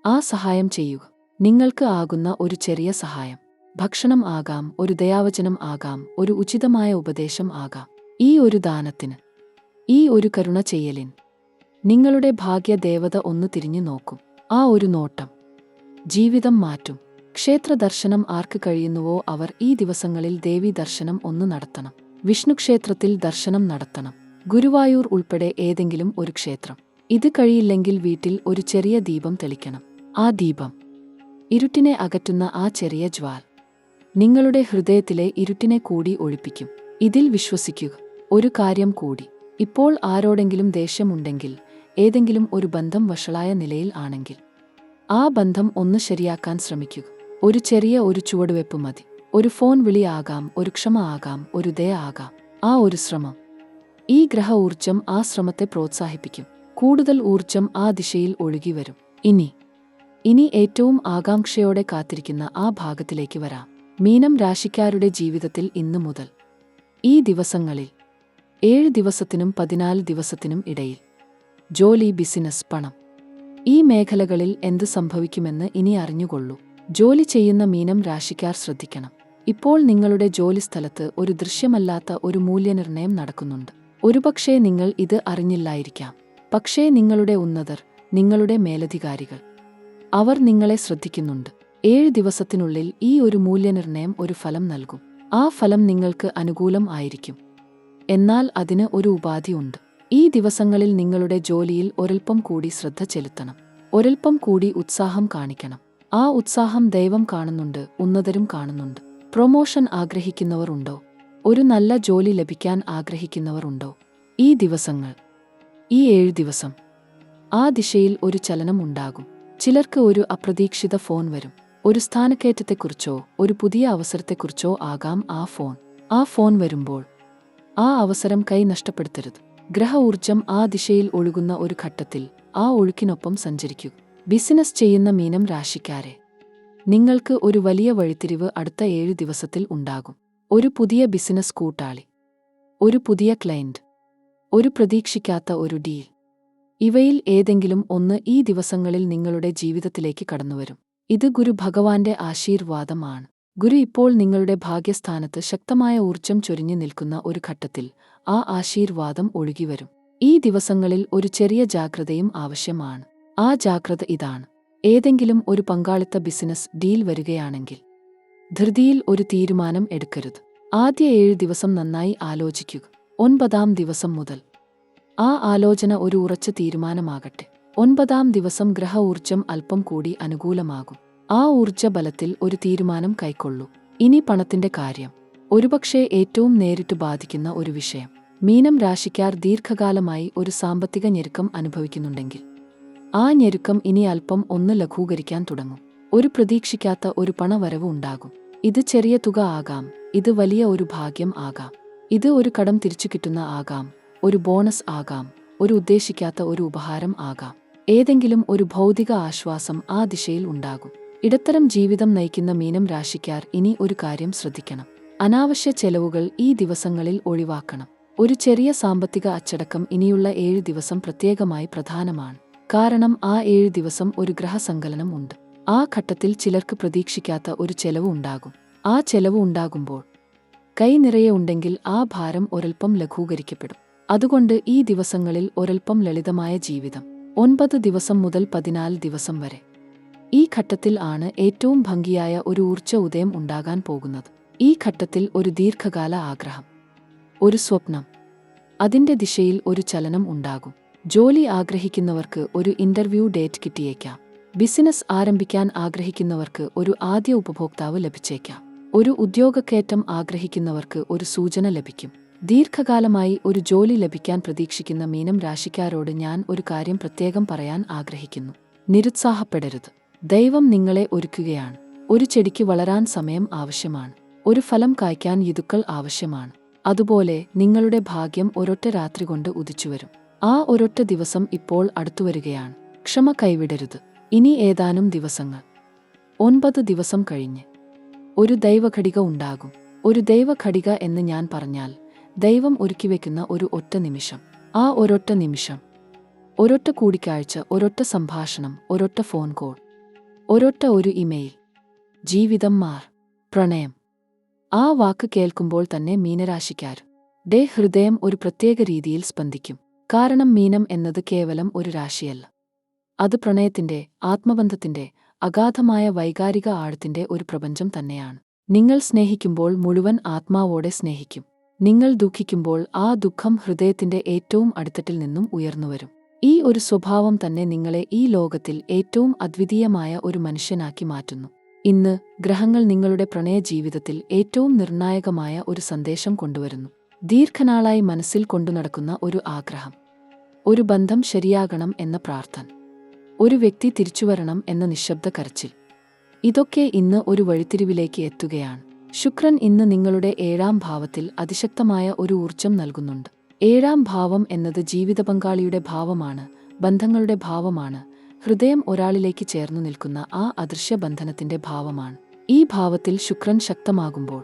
ആ സഹായം ചെയ്യുക. നിങ്ങൾക്ക് ആകുന്ന ഒരു ചെറിയ സഹായം. ഭക്ഷണം ആകാം, ഒരു ദയാവചനം ആകാം, ഒരു ഉചിതമായ ഉപദേശം ആകാം. ഈ ഒരു ദാനത്തിന്, ഈ ഒരു കരുണ ചെയ്യലിന് നിങ്ങളുടെ ഭാഗ്യദേവത ഒന്ന് തിരിഞ്ഞു നോക്കും. ആ ഒരു നോട്ടം ജീവിതം മാറ്റും. ക്ഷേത്ര ദർശനം ആർക്ക് കഴിയുന്നുവോ അവർ ഈ ദിവസങ്ങളിൽ ദേവീ ദർശനം ഒന്ന് നടത്തണം. വിഷ്ണുക്ഷേത്രത്തിൽ ദർശനം നടത്തണം. ഗുരുവായൂർ ഉൾപ്പെടെ ഏതെങ്കിലും ഒരു ക്ഷേത്രം. ഇത് കഴിയില്ലെങ്കിൽ വീട്ടിൽ ഒരു ചെറിയ ദീപം തെളിക്കണം. ആ ദീപം ഇരുട്ടിനെ അകറ്റുന്ന ആ ചെറിയ ജ്വാൽ നിങ്ങളുടെ ഹൃദയത്തിലെ ഇരുട്ടിനെ കൂടി ഒഴിപ്പിക്കും. ഇതിൽ വിശ്വസിക്കുക. ഒരു കാര്യം കൂടി. ഇപ്പോൾ ആരോടെങ്കിലും ദേഷ്യമുണ്ടെങ്കിൽ, ഏതെങ്കിലും ഒരു ബന്ധം വഷളായ നിലയിൽ ആണെങ്കിൽ ആ ബന്ധം ഒന്ന് ശരിയാക്കാൻ ശ്രമിക്കുക. ഒരു ചെറിയ ഒരു ചുവടുവെപ്പ് മതി. ഒരു ഫോൺ വിളി ആകാം, ഒരു ക്ഷമ ആകാം, ഒരു ദയ ആകാം. ആ ഒരു ശ്രമം, ഈ ഗ്രഹ ഊർജം ആ ശ്രമത്തെ പ്രോത്സാഹിപ്പിക്കും. കൂടുതൽ ഊർജം ആ ദിശയിൽ ഒഴുകിവരും. ഇനി ഏറ്റവും ആകാംക്ഷയോടെ കാത്തിരിക്കുന്ന ആ ഭാഗത്തിലേക്ക് വരാം. മീനം രാശിക്കാരുടെ ജീവിതത്തിൽ ഇന്നു മുതൽ ഈ ദിവസങ്ങളിൽ 7 ദിവസത്തിനും 14 ദിവസത്തിനും ഇടയിൽ ജോലി, ബിസിനസ്, പണം, ഈ മേഖലകളിൽ എന്ത് സംഭവിക്കുമെന്ന് ഇനി അറിഞ്ഞുകൊള്ളൂ. ജോലി ചെയ്യുന്ന മീനം രാശിക്കാർ ശ്രദ്ധിക്കണം. ഇപ്പോൾ നിങ്ങളുടെ ജോലിസ്ഥലത്ത് ഒരു ദൃശ്യമല്ലാത്ത ഒരു മൂല്യനിർണ്ണയം നടക്കുന്നുണ്ട്. ഒരുപക്ഷേ നിങ്ങൾ ഇത് അറിഞ്ഞില്ലായിരിക്കാം. പക്ഷേ നിങ്ങളുടെ ഉന്നതർ, നിങ്ങളുടെ മേലധികാരികൾ, അവർ നിങ്ങളെ ശ്രദ്ധിക്കുന്നുണ്ട്. 7 ദിവസത്തിനുള്ളിൽ ഈ ഒരു മൂല്യനിർണ്ണയം ഒരു ഫലം നൽകും. ആ ഫലം നിങ്ങൾക്ക് അനുകൂലം ആയിരിക്കും. എന്നാൽ അതിന് ഒരു ഉപാധിയുണ്ട്. ഈ ദിവസങ്ങളിൽ നിങ്ങളുടെ ജോലിയിൽ ഒരൽപ്പം കൂടി ശ്രദ്ധ ചെലുത്തണം. ഒരൽപ്പം കൂടി ഉത്സാഹം കാണിക്കണം. ആ ഉത്സാഹം ദൈവം കാണുന്നുണ്ട്, ഉന്നതരും കാണുന്നുണ്ട്. പ്രൊമോഷൻ ആഗ്രഹിക്കുന്നവർ ഉണ്ടോ? ഒരു നല്ല ജോലി ലഭിക്കാൻ ആഗ്രഹിക്കുന്നവർ ഉണ്ടോ? ഈ ദിവസങ്ങൾ, ഈ 7 ദിവസം ആ ദിശയിൽ ഒരു ചലനം ഉണ്ടാകും. ചിലർക്ക് ഒരു അപ്രതീക്ഷിത ഫോൺ വരും. ഒരു സ്ഥാനക്കയറ്റത്തെക്കുറിച്ചോ ഒരു പുതിയ അവസരത്തെക്കുറിച്ചോ ആകാം ആ ഫോൺ വരുമ്പോൾ ആ അവസരം കൈ നഷ്ടപ്പെടുത്തരുത്. ഗ്രഹ ഊർജം ആ ദിശയിൽ ഒഴുകുന്ന ഒരു ഘട്ടത്തിൽ ആ ഒഴുക്കിനൊപ്പം സഞ്ചരിക്കൂ. ബിസിനസ് ചെയ്യുന്ന മീനം രാശിക്കാരെ, നിങ്ങൾക്ക് ഒരു വലിയ വഴിത്തിരിവ് അടുത്ത 7 ദിവസത്തിൽ ഉണ്ടാകും. ഒരു പുതിയ ബിസിനസ് കൂട്ടാളി, ഒരു പുതിയ ക്ലയന്റ്, ഒരു പ്രതീക്ഷിക്കാത്ത ഒരു ഡീൽ. ഇവയിൽ ഏതെങ്കിലും ഒന്ന് ഈ ദിവസങ്ങളിൽ നിങ്ങളുടെ ജീവിതത്തിലേക്ക് കടന്നുവരും. ഇത് ഗുരു ഭഗവാന്റെ ആശീർവാദമാണ്. ഗുരു ഇപ്പോൾ നിങ്ങളുടെ ഭാഗ്യസ്ഥാനത്ത് ശക്തമായ ഊർജം ചൊരിഞ്ഞു നിൽക്കുന്ന ഒരു ഘട്ടത്തിൽ ആ ആശീർവാദം ഒഴുകിവരും. ഈ ദിവസങ്ങളിൽ ഒരു ചെറിയ ജാഗ്രതയും ആവശ്യമാണ്. ആ ജാഗ്രത ഇതാണ്. ഏതെങ്കിലും ഒരു പങ്കാളിത്ത ബിസിനസ് ഡീൽ വരികയാണെങ്കിൽ ധൃതിയിൽ ഒരു തീരുമാനം എടുക്കരുത്. ആദ്യ 7 ദിവസം നന്നായി ആലോചിക്കുക. 9ാം ദിവസം മുതൽ ആ ആലോചന ഒരു ഉറച്ച തീരുമാനമാകട്ടെ. 9ാം ദിവസം ഗ്രഹ ഊർജം അല്പം കൂടി അനുകൂലമാകും. ആ ഊർജ്ജ ബലത്തിൽ ഒരു തീരുമാനം കൈക്കൊള്ളൂ. ഇനി പണത്തിന്റെ കാര്യം, ഒരുപക്ഷേ ഏറ്റവും നേരിട്ട് ബാധിക്കുന്ന ഒരു വിഷയം. മീനം രാശിക്കാർ ദീർഘകാലമായി ഒരു സാമ്പത്തിക ഞെരുക്കം അനുഭവിക്കുന്നുണ്ടെങ്കിൽ ആ ഞെരുക്കം ഇനി അല്പം ഒന്ന് ലഘൂകരിക്കാൻ തുടങ്ങും. ഒരു പ്രതീക്ഷിക്കാത്ത ഒരു പണവരവ് ഉണ്ടാകും. ഇത് ചെറിയ തുക ആകാം, ഇത് വലിയ ഒരു ഭാഗ്യം ആകാം, ഇത് ഒരു കടം തിരിച്ചു കിട്ടുന്ന ആകാം, ഒരു ബോണസ് ആകാം, ഒരു ഉദ്ദേശിക്കാത്ത ഒരു ഉപഹാരം ആകാം. ഏതെങ്കിലും ഒരു ഭൗതിക ആശ്വാസം ആ ദിശയിൽ ഉണ്ടാകും. ഇടത്തരം ജീവിതം നയിക്കുന്ന മീനം രാശിക്കാർ ഇനി ഒരു കാര്യം ശ്രദ്ധിക്കണം. അനാവശ്യ ചെലവുകൾ ഈ ദിവസങ്ങളിൽ ഒഴിവാക്കണം. ഒരു ചെറിയ സാമ്പത്തിക അച്ചടക്കം ഇനിയുള്ള 7 ദിവസം പ്രത്യേകമായി പ്രധാനമാണ്. കാരണം ആ 7 ദിവസം ഒരു ഗ്രഹസങ്കലനം ഉണ്ട്. ആ ഘട്ടത്തിൽ ചിലർക്ക് പ്രതീക്ഷിക്കാത്ത ഒരു ചെലവ് ഉണ്ടാകും. ആ ചെലവ് ഉണ്ടാകുമ്പോൾ കൈ നിറയെ ഉണ്ടെങ്കിൽ ആ ഭാരം ഒരൽപ്പം ലഘൂകരിക്കപ്പെടും. അതുകൊണ്ട് ഈ ദിവസങ്ങളിൽ ഒരൽപ്പം ലളിതമായ ജീവിതം. 9 ദിവസം മുതൽ 14 ദിവസം വരെ. ഈ ഘട്ടത്തിൽ ആണ് ഏറ്റവും ഭംഗിയായ ഒരു ഊർജ്ജ ഉദയം ഉണ്ടാകാൻ പോകുന്നത്. ഈ ഘട്ടത്തിൽ ഒരു ദീർഘകാല ആഗ്രഹം, ഒരു സ്വപ്നം, അതിന്റെ ദിശയിൽ ഒരു ചലനം ഉണ്ടാകും. ജോലി ആഗ്രഹിക്കുന്നവർക്ക് ഒരു ഇന്റർവ്യൂ ഡേറ്റ് കിട്ടിയേക്കാം. ബിസിനസ് ആരംഭിക്കാൻ ആഗ്രഹിക്കുന്നവർക്ക് ഒരു ആദ്യ ഉപഭോക്താവ് ലഭിച്ചേക്കാം. ഒരു ഉദ്യോഗക്കയറ്റം ആഗ്രഹിക്കുന്നവർക്ക് ഒരു സൂചന ലഭിക്കും. ദീർഘകാലമായി ഒരു ജോലി ലഭിക്കാൻ പ്രതീക്ഷിക്കുന്ന മീനം രാശിക്കാരോട് ഞാൻ ഒരു കാര്യം പ്രത്യേകം പറയാൻ ആഗ്രഹിക്കുന്നു. നിരുത്സാഹപ്പെടരുത്. ദൈവം നിങ്ങളെ ഒരുക്കുകയാണ്. ഒരു ചെടിക്ക് വളരാൻ സമയം ആവശ്യമാണ്. ഒരു ഫലം കായ്ക്കാൻ ഋതുക്കൾ ആവശ്യമാണ്. അതുപോലെ നിങ്ങളുടെ ഭാഗ്യം ഒരൊറ്റ രാത്രി കൊണ്ട് ഉദിച്ചുവരും. ആ ഒരൊറ്റ ദിവസം ഇപ്പോൾ അടുത്തുവരികയാണ്. ക്ഷമ കൈവിടരുത്. ഇനി ഏതാനും ദിവസങ്ങൾ, 9 ദിവസം കഴിഞ്ഞ് ഒരു ദൈവഘടിക ഉണ്ടാകും. ഒരു ദൈവഘടിക എന്ന് ഞാൻ പറഞ്ഞാൽ ദൈവം ഒരുക്കിവെക്കുന്ന ഒരു ഒറ്റ നിമിഷം. ആ ഒരൊറ്റ നിമിഷം, ഒരൊറ്റ കൂടിക്കാഴ്ച, ഒരൊറ്റ സംഭാഷണം, ഒരൊറ്റ ഫോൺ കോൾ, ഒരൊറ്റ ഒരു ഇമെയിൽ. ജീവിതം പ്രണയം. ആ വാക്ക് കേൾക്കുമ്പോൾ തന്നെ മീനരാശിക്കാരുടെ ഹൃദയം ഒരു പ്രത്യേക രീതിയിൽ സ്പന്ദിക്കും. കാരണം മീനം എന്നത് കേവലം ഒരു രാശിയല്ല. അത് പ്രണയത്തിന്റെ, ആത്മബന്ധത്തിന്റെ, അഗാധമായ വൈകാരിക ആഴത്തിന്റെ ഒരു പ്രപഞ്ചം തന്നെയാണ്. നിങ്ങൾ സ്നേഹിക്കുമ്പോൾ മുഴുവൻ ആത്മാവോടെ സ്നേഹിക്കും. നിങ്ങൾ ദുഃഖിക്കുമ്പോൾ ആ ദുഃഖം ഹൃദയത്തിന്റെ ഏറ്റവും അടിത്തട്ടിൽ നിന്നും ഉയർന്നുവരും. ഈ ഒരു സ്വഭാവം തന്നെ നിങ്ങളെ ഈ ലോകത്തിൽ ഏറ്റവും അദ്വിതീയമായ ഒരു മനുഷ്യനാക്കി മാറ്റുന്നു. ഇന്ന് ഗ്രഹങ്ങൾ നിങ്ങളുടെ പ്രണയ ജീവിതത്തിൽ ഏറ്റവും നിർണായകമായ ഒരു സന്ദേശം കൊണ്ടുവരുന്നു. ദീർഘനാളായി മനസ്സിൽ കൊണ്ടുനടക്കുന്ന ഒരു ആഗ്രഹം, ഒരു ബന്ധം ശരിയാകണം എന്ന പ്രാർത്ഥന, ഒരു വ്യക്തി തിരിച്ചുവരണം എന്ന നിശബ്ദ കരച്ചിൽ, ഇതൊക്കെ ഇന്ന് ഒരു വഴിത്തിരിവിലേക്ക് എത്തുകയാണ്. ശുക്രൻ ഇന്ന് നിങ്ങളുടെ 7ാം ഭാവത്തിൽ അതിശക്തമായ ഒരു ഊർജ്ജം നൽകുന്നുണ്ട്. 7ാം ഭാവം എന്നത് ജീവിതപങ്കാളിയുടെ ഭാവമാണ്, ബന്ധങ്ങളുടെ ഭാവമാണ്. ഹൃദയം ഒരാളിലേക്ക് ചേർന്നു നിൽക്കുന്ന ആ അദൃശ്യ ബന്ധനത്തിന്റെ ഭാവമാണ്. ഈ ഭാവത്തിൽ ശുക്രൻ ശക്തമാകുമ്പോൾ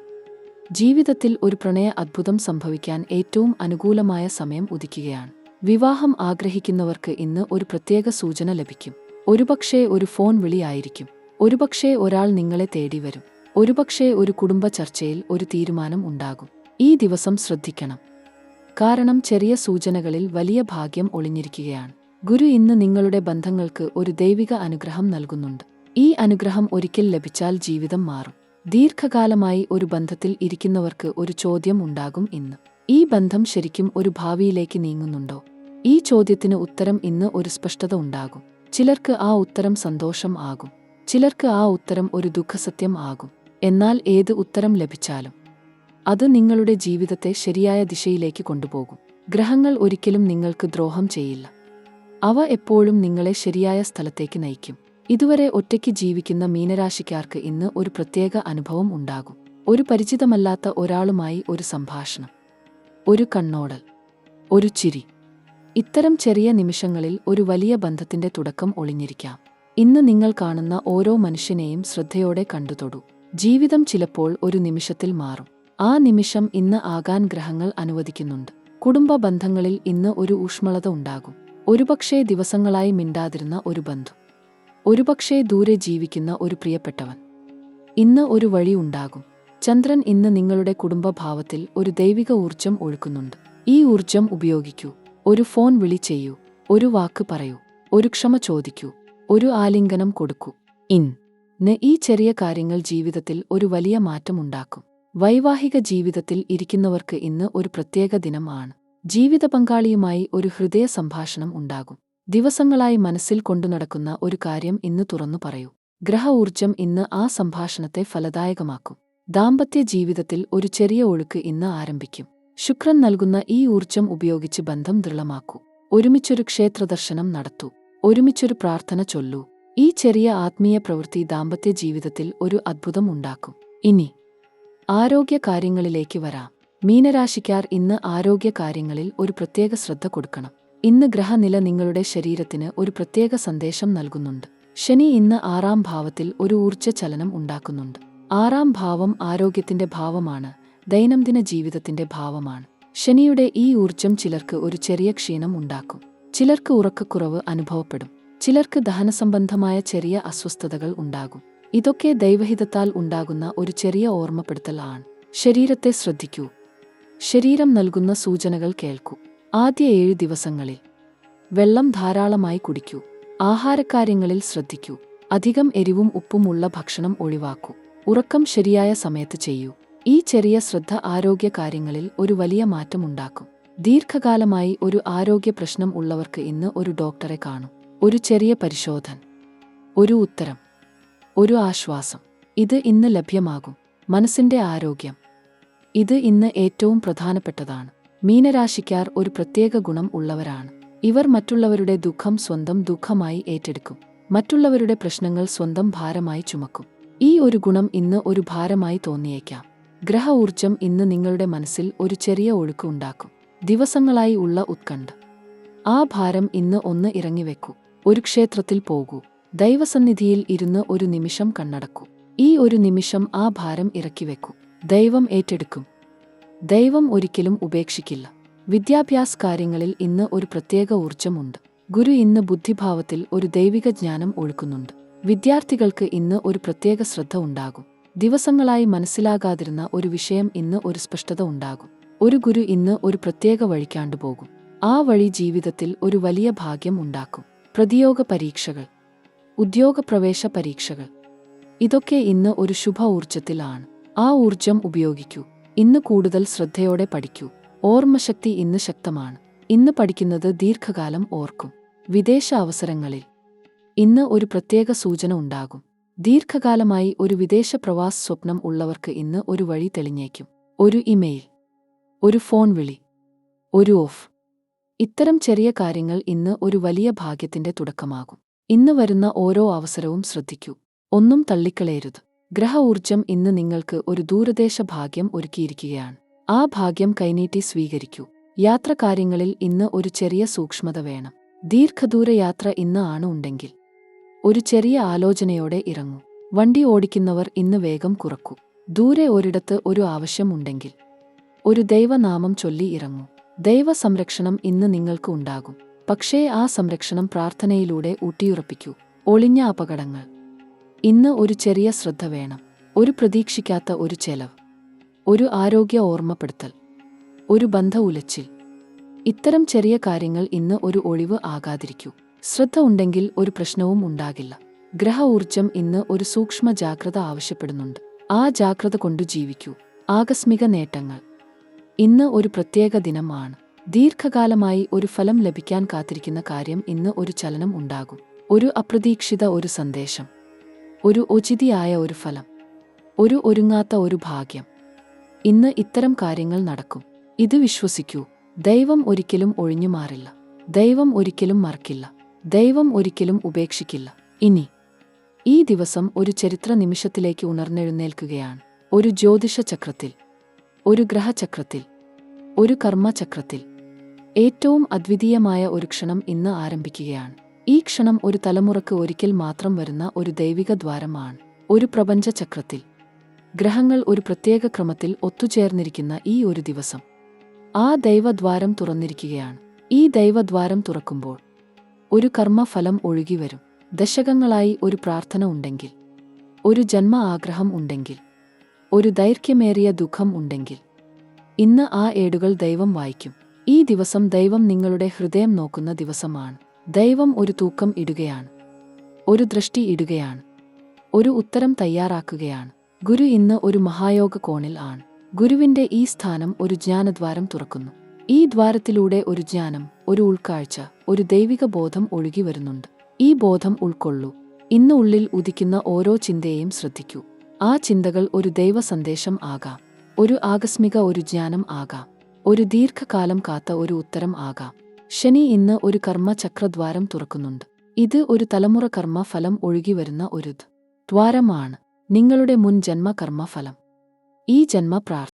ജീവിതത്തിൽ ഒരു പ്രണയ അദ്ഭുതം സംഭവിക്കാൻ ഏറ്റവും അനുകൂലമായ സമയം ഉദിക്കുകയാണ്. വിവാഹം ആഗ്രഹിക്കുന്നവർക്ക് ഇന്ന് ഒരു പ്രത്യേക സൂചന ലഭിക്കും. ഒരുപക്ഷേ ഒരു ഫോൺ വിളിയായിരിക്കും. ഒരുപക്ഷേ ഒരാൾ നിങ്ങളെ തേടി വരും. ഒരുപക്ഷേ ഒരു കുടുംബ ചർച്ചയിൽ ഒരു തീരുമാനം ഉണ്ടാകും. ഈ ദിവസം ശ്രദ്ധിക്കണം. കാരണം ചെറിയ സൂചനകളിൽ വലിയ ഭാഗ്യം ഒളിഞ്ഞിരിക്കുകയാണ്. ഗുരു ഇന്ന് നിങ്ങളുടെ ബന്ധങ്ങൾക്ക് ഒരു ദൈവിക അനുഗ്രഹം നൽകുന്നുണ്ട്. ഈ അനുഗ്രഹം ഒരിക്കൽ ലഭിച്ചാൽ ജീവിതം മാറും. ദീർഘകാലമായി ഒരു ബന്ധത്തിൽ ഇരിക്കുന്നവർക്ക് ഒരു ചോദ്യം ഉണ്ടാകും ഇന്ന്. ഈ ബന്ധം ശരിക്കും ഒരു ഭാവിയിലേക്ക് നീങ്ങുന്നുണ്ടോ? ഈ ചോദ്യത്തിന് ഉത്തരം ഇന്ന് ഒരു സ്പഷ്ടത ഉണ്ടാകും. ചിലർക്ക് ആ ഉത്തരം സന്തോഷം ആകും. ചിലർക്ക് ആ ഉത്തരം ഒരു ദുഃഖസത്യം ആകും. എന്നാൽ ഏത് ഉത്തരം ലഭിച്ചാലും അത് നിങ്ങളുടെ ജീവിതത്തെ ശരിയായ ദിശയിലേക്ക് കൊണ്ടുപോകും. ഗ്രഹങ്ങൾ ഒരിക്കലും നിങ്ങൾക്ക് ദ്രോഹം ചെയ്യില്ല. അവ എപ്പോഴും നിങ്ങളെ ശരിയായ സ്ഥലത്തേക്ക് നയിക്കും. ഇതുവരെ ഒറ്റയ്ക്ക് ജീവിക്കുന്ന മീനരാശിക്കാർക്ക് ഇന്ന് ഒരു പ്രത്യേക അനുഭവം ഉണ്ടാകും. ഒരു പരിചിതമല്ലാത്ത ഒരാളുമായി ഒരു സംഭാഷണം, ഒരു കണ്ണോടൽ, ഒരു ചിരി. ഇത്തരം ചെറിയ നിമിഷങ്ങളിൽ ഒരു വലിയ ബന്ധത്തിന്റെ തുടക്കം ഒളിഞ്ഞിരിക്കാം. ഇന്ന് നിങ്ങൾ കാണുന്ന ഓരോ മനുഷ്യനെയും ശ്രദ്ധയോടെ കണ്ടുതൊടൂ. ജീവിതം ചിലപ്പോൾ ഒരു നിമിഷത്തിൽ മാറും. ആ നിമിഷം ഇന്ന് ആകാൻ ഗ്രഹങ്ങൾ അനുവദിക്കുന്നുണ്ട്. കുടുംബ ബന്ധങ്ങളിൽ ഇന്ന് ഒരു ഊഷ്മളത ഉണ്ടാകും. ഒരുപക്ഷേ ദിവസങ്ങളായി മിണ്ടാതിരുന്ന ഒരു ബന്ധു, ഒരുപക്ഷേ ദൂരെ ജീവിക്കുന്ന ഒരു പ്രിയപ്പെട്ടവൻ. ഇന്ന് ഒരു വഴി ഉണ്ടാകും. ചന്ദ്രൻ ഇന്ന് നിങ്ങളുടെ കുടുംബഭാവത്തിൽ ഒരു ദൈവിക ഊർജ്ജം ഒഴുക്കുന്നുണ്ട്. ഈ ഊർജ്ജം ഉപയോഗിക്കൂ. ഒരു ഫോൺ വിളി ചെയ്യൂ, ഒരു വാക്ക് പറയൂ, ഒരു ക്ഷമ ചോദിക്കൂ, ഒരു ആലിംഗനം കൊടുക്കൂ. ഇന്ന് ഈ ചെറിയ കാര്യങ്ങൾ ജീവിതത്തിൽ ഒരു വലിയ മാറ്റമുണ്ടാക്കും. വൈവാഹിക ജീവിതത്തിൽ ഇരിക്കുന്നവർക്ക് ഇന്ന് ഒരു പ്രത്യേക ദിനം ആണ്. ജീവിത പങ്കാളിയുമായി ഒരു ഹൃദയ സംഭാഷണം ഉണ്ടാകും. ദിവസങ്ങളായി മനസ്സിൽ കൊണ്ടുനടക്കുന്ന ഒരു കാര്യം ഇന്ന് തുറന്നു പറയൂ. ഗ്രഹ ഊർജ്ജം ഇന്ന് ആ സംഭാഷണത്തെ ഫലദായകമാക്കും. ദാമ്പത്യ ജീവിതത്തിൽ ഒരു ചെറിയ ഒഴുക്ക് ഇന്ന് ആരംഭിക്കും. ശുക്രൻ നൽകുന്ന ഈ ഊർജ്ജം ഉപയോഗിച്ച് ബന്ധം ദൃഢമാക്കൂ. ഒരുമിച്ചൊരു ക്ഷേത്രദർശനം നടത്തൂ. ഒരുമിച്ചൊരു പ്രാർത്ഥന ചൊല്ലൂ. ഈ ചെറിയ ആത്മീയ പ്രവൃത്തി ദാമ്പത്യ ജീവിതത്തിൽ ഒരു അദ്ഭുതം ഉണ്ടാക്കും. ഇനി ആരോഗ്യ കാര്യങ്ങളിലേക്ക് വരാം. മീനരാശിക്കാർ ഇന്ന് ആരോഗ്യ കാര്യങ്ങളിൽ ഒരു പ്രത്യേക ശ്രദ്ധ കൊടുക്കണം. ഇന്ന് ഗ്രഹനില നിങ്ങളുടെ ശരീരത്തിന് ഒരു പ്രത്യേക സന്ദേശം നൽകുന്നുണ്ട്. ശനി ഇന്ന് 6ാം ഭാവത്തിൽ ഒരു ഊർജ്ജ ചലനം ഉണ്ടാക്കുന്നുണ്ട്. 6ാം ഭാവം ആരോഗ്യത്തിന്റെ ഭാവമാണ്, ദൈനംദിന ജീവിതത്തിന്റെ ഭാവമാണ്. ശനിയുടെ ഈ ഊർജ്ജം ചിലർക്ക് ഒരു ചെറിയ ക്ഷീണം ഉണ്ടാക്കും. ചിലർക്ക് ഉറക്കക്കുറവ് അനുഭവപ്പെടും. ചിലർക്ക് ദഹനസംബന്ധമായ ചെറിയ അസ്വസ്ഥതകൾ ഉണ്ടാകും. ഇതൊക്കെ ദൈവഹിതത്താൽ ഉണ്ടാകുന്ന ഒരു ചെറിയ ഓർമ്മപ്പെടുത്തൽ ആണ്. ശരീരത്തെ ശ്രദ്ധിക്കൂ. ശരീരം നൽകുന്ന സൂചനകൾ കേൾക്കൂ. ആദ്യ 7 ദിവസങ്ങളിൽ വെള്ളം ധാരാളമായി കുടിക്കൂ. ആഹാരക്കാര്യങ്ങളിൽ ശ്രദ്ധിക്കൂ. അധികം എരിവും ഉപ്പും ഉള്ള ഭക്ഷണം ഒഴിവാക്കൂ. ഉറക്കം ശരിയായ സമയത്ത് ചെയ്യൂ. ഈ ചെറിയ ശ്രദ്ധ ആരോഗ്യകാര്യങ്ങളിൽ ഒരു വലിയ മാറ്റമുണ്ടാക്കും. ദീർഘകാലമായി ഒരു ആരോഗ്യ പ്രശ്നം ഉള്ളവർക്ക് ഇന്ന് ഒരു ഡോക്ടറെ കാണും. ഒരു ചെറിയ പരിശോധന, ഒരു ഉത്തരം, ഒരു ആശ്വാസം. ഇത് ഇന്ന് ലഭ്യമാകും. മനസ്സിന്റെ ആരോഗ്യം. ഇത് ഇന്ന് ഏറ്റവും പ്രധാനപ്പെട്ടതാണ്. മീനരാശിക്കാർ ഒരു പ്രത്യേക ഗുണം ഉള്ളവരാണ്. ഇവർ മറ്റുള്ളവരുടെ ദുഃഖം സ്വന്തം ദുഃഖമായി ഏറ്റെടുക്കും. മറ്റുള്ളവരുടെ പ്രശ്നങ്ങൾ സ്വന്തം ഭാരമായി ചുമക്കും. ഈ ഒരു ഗുണം ഇന്ന് ഒരു ഭാരമായി തോന്നിയേക്കാം. ഗ്രഹ ഊർജം ഇന്ന് നിങ്ങളുടെ മനസ്സിൽ ഒരു ചെറിയ ഒഴുക്ക് ഉണ്ടാക്കും. ദിവസങ്ങളായി ഉള്ള ഉത്കണ്ഠ, ആ ഭാരം ഇന്ന് ഒന്ന് ഇറങ്ങിവെക്കൂ. ഒരു ക്ഷേത്രത്തിൽ പോകൂ. ദൈവസന്നിധിയിൽ ഇരുന്ന് ഒരു നിമിഷം കണ്ണടക്കൂ. ഈ ഒരു നിമിഷം ആ ഭാരം ഇറക്കിവെക്കൂ. ദൈവം ഏറ്റെടുക്കും. ദൈവം ഒരിക്കലും ഉപേക്ഷിക്കില്ല. വിദ്യാഭ്യാസ കാര്യങ്ങളിൽ ഇന്ന് ഒരു പ്രത്യേക ഊർജമുണ്ട്. ഗുരു ഇന്ന് ബുദ്ധിഭാവത്തിൽ ഒരു ദൈവിക ജ്ഞാനം ഒഴുക്കുന്നുണ്ട്. വിദ്യാർത്ഥികൾക്ക് ഇന്ന് ഒരു പ്രത്യേക ശ്രദ്ധ ഉണ്ടാകും. ദിവസങ്ങളായി മനസ്സിലാകാതിരുന്ന ഒരു വിഷയം ഇന്ന് ഒരു സ്പഷ്ടത ഉണ്ടാകും. ഒരു ഗുരു ഇന്ന് ഒരു പ്രത്യേക വഴിക്കാണ്ടുപോകും. ആ വഴി ജീവിതത്തിൽ ഒരു വലിയ ഭാഗ്യം ഉണ്ടാക്കും. പ്രതിയോഗ പരീക്ഷകൾ, ഉദ്യോഗപ്രവേശ പരീക്ഷകൾ, ഇതൊക്കെ ഇന്ന് ഒരു ശുഭ ഊർജത്തിലാണ്. ആ ഊർജം ഉപയോഗിക്കൂ. ഇന്ന് കൂടുതൽ ശ്രദ്ധയോടെ പഠിക്കൂ. ഓർമ്മശക്തി ഇന്ന് ശക്തമാണ്. ഇന്ന് പഠിക്കുന്നത് ദീർഘകാലം ഓർക്കും. വിദേശ അവസരങ്ങളിൽ ഇന്ന് ഒരു പ്രത്യേക സൂചന ഉണ്ടാകും. ദീർഘകാലമായി ഒരു വിദേശ പ്രവാസ സ്വപ്നം ഉള്ളവർക്ക് ഇന്ന് ഒരു വഴി തെളിഞ്ഞേക്കും. ഒരു ഇമെയിൽ, ഒരു ഫോൺ വിളി, ഒരു ഓഫ്, ഇത്തരം ചെറിയ കാര്യങ്ങൾ ഇന്ന് ഒരു വലിയ ഭാഗ്യത്തിന്റെ തുടക്കമാകും. ഇന്ന് വരുന്ന ഓരോ അവസരവും ശ്രദ്ധിക്കൂ. ഒന്നും തള്ളിക്കളയരുത്. ഗ്രഹ ഊർജം ഇന്ന് നിങ്ങൾക്ക് ഒരു ദൂരദേശ ഭാഗ്യം ഒരുക്കിയിരിക്കുകയാണ്. ആ ഭാഗ്യം കൈനീട്ടി സ്വീകരിക്കൂ. യാത്രകാര്യങ്ങളിൽ ഇന്ന് ഒരു ചെറിയ സൂക്ഷ്മത വേണം. ദീർഘദൂര യാത്ര ഇന്ന് ആണ് ഉണ്ടെങ്കിൽ ഒരു ചെറിയ ആലോചനയോടെ ഇറങ്ങൂ. വണ്ടി ഓടിക്കുന്നവർ ഇന്ന് വേഗം കുറക്കൂ. ദൂരെ ഒരിടത്ത് ഒരു ആവശ്യം ഉണ്ടെങ്കിൽ ഒരു ദൈവനാമം ചൊല്ലി ഇറങ്ങൂ. ദൈവ സംരക്ഷണം ഇന്ന് നിങ്ങൾക്ക് ഉണ്ടാകും. പക്ഷേ ആ സംരക്ഷണം പ്രാർത്ഥനയിലൂടെ ഊട്ടിയുറപ്പിക്കൂ. ഒളിഞ്ഞ അപകടങ്ങൾ ഇന്ന് ഒരു ചെറിയ ശ്രദ്ധ വേണം. ഒരു പ്രതീക്ഷിക്കാത്ത ഒരു ചെലവ്, ഒരു ആരോഗ്യ ഓർമ്മപ്പെടുത്തൽ, ഒരു ബന്ധ ഉലച്ചിൽ, ഇത്തരം ചെറിയ കാര്യങ്ങൾ ഇന്ന് ഒരു ഒഴിവ് ആകാതിരിക്കൂ. ശ്രദ്ധ ഉണ്ടെങ്കിൽ ഒരു പ്രശ്നവും ഉണ്ടാകില്ല. ഗ്രഹ ഊർജം ഇന്ന് ഒരു സൂക്ഷ്മ ജാഗ്രത ആവശ്യപ്പെടുന്നുണ്ട്. ആ ജാഗ്രത കൊണ്ടു ജീവിക്കൂ. ആകസ്മിക നേട്ടങ്ങൾ ഇന്ന് ഒരു പ്രത്യേക ദിനമാണ്. ദീർഘകാലമായി ഒരു ഫലം ലഭിക്കാൻ കാത്തിരിക്കുന്ന കാര്യം ഇന്ന് ഒരു ചലനം ഉണ്ടാകും. ഒരു അപ്രതീക്ഷിത ഒരു സന്ദേശം, ഒരു ഉചിതയായ ഒരു ഫലം, ഒരു ഒരുങ്ങാത്ത ഒരു ഭാഗ്യം. ഇന്ന് ഇത്തരം കാര്യങ്ങൾ നടക്കും. ഇത് വിശ്വസിക്കൂ. ദൈവം ഒരിക്കലും ഒഴിഞ്ഞുമാറില്ല. ദൈവം ഒരിക്കലും മറക്കില്ല. ദൈവം ഒരിക്കലും ഉപേക്ഷിക്കില്ല. ഇനി ഈ ദിവസം ഒരു ചരിത്ര നിമിഷത്തിലേക്ക് ഉണർന്നെഴുന്നേൽക്കുകയാണ്. ഒരു ജ്യോതിഷ ചക്രത്തിൽ, ഒരു ഗ്രഹചക്രത്തിൽ, ഒരു കർമ്മചക്രത്തിൽ ഏറ്റവും അദ്വിതീയമായ ഒരു ക്ഷണം ഇന്ന് ആരംഭിക്കുകയാണ്. ഈ ക്ഷണം ഒരു തലമുറക്ക് ഒരിക്കൽ മാത്രം വരുന്ന ഒരു ദൈവിക ദ്വാരമാണ്. ഒരു പ്രപഞ്ചചക്രത്തിൽ ഗ്രഹങ്ങൾ ഒരു പ്രത്യേക ക്രമത്തിൽ ഒത്തുചേർന്നിരിക്കുന്ന ഈ ഒരു ദിവസം ആ ദൈവദ്വാരം തുറന്നിരിക്കുകയാണ്. ഈ ദൈവദ്വാരം തുറക്കുമ്പോൾ ഒരു കർമ്മഫലം ഒഴുകിവരും. ദശകങ്ങളായി ഒരു പ്രാർത്ഥന ഉണ്ടെങ്കിൽ, ഒരു ജന്മ ആഗ്രഹം ഉണ്ടെങ്കിൽ, ഒരു ദൈർഘ്യമേറിയ ദുഃഖം ഉണ്ടെങ്കിൽ, ഇന്ന് ആ ഏടുകൾ ദൈവം വായിക്കും. ഈ ദിവസം ദൈവം നിങ്ങളുടെ ഹൃദയം നോക്കുന്ന ദിവസമാണ്. ദൈവം ഒരു തൂക്കം ഇടുകയാണ്, ഒരു ദൃഷ്ടി ഇടുകയാണ്, ഒരു ഉത്തരം തയ്യാറാക്കുകയാണ്. ഗുരു ഇന്ന് ഒരു മഹായോഗ കോണിൽ ആണ്. ഗുരുവിന്റെ ഈ സ്ഥാനം ഒരു ജ്ഞാനദ്വാരം തുറക്കുന്നു. ഈ ദ്വാരത്തിലൂടെ ഒരു ജ്ഞാനം, ഒരു ഉൾക്കാഴ്ച, ഒരു ദൈവിക ബോധം ഒഴുകി വരുന്നുണ്ട്. ഈ ബോധം ഉൾക്കൊള്ളൂ. ഇന്ന് ഉള്ളിൽ ഉദിക്കുന്ന ഓരോ ചിന്തയെയും ശ്രദ്ധിക്കൂ. ആ ചിന്തകൾ ഒരു ദൈവ സന്ദേശം ആകാം, ഒരു ആകസ്മിക ഒരു ജ്ഞാനം ആകാം, ഒരു ദീർഘകാലം കാത്ത ഒരു ഉത്തരം ആകാം. ശനി ഇന്ന് ഒരു കർമ്മ ചക്രദ്വാരം തുറക്കുന്നുണ്ട്. ഇത് ഒരു തലമുറ കർമ്മ ഫലം ഒഴുകിവരുന്ന ഒരു ദ്വാരമാണ്. നിങ്ങളുടെ മുൻ ജന്മ കർമ്മഫലം, ഈ ജന്മ പ്രാർത്ഥന.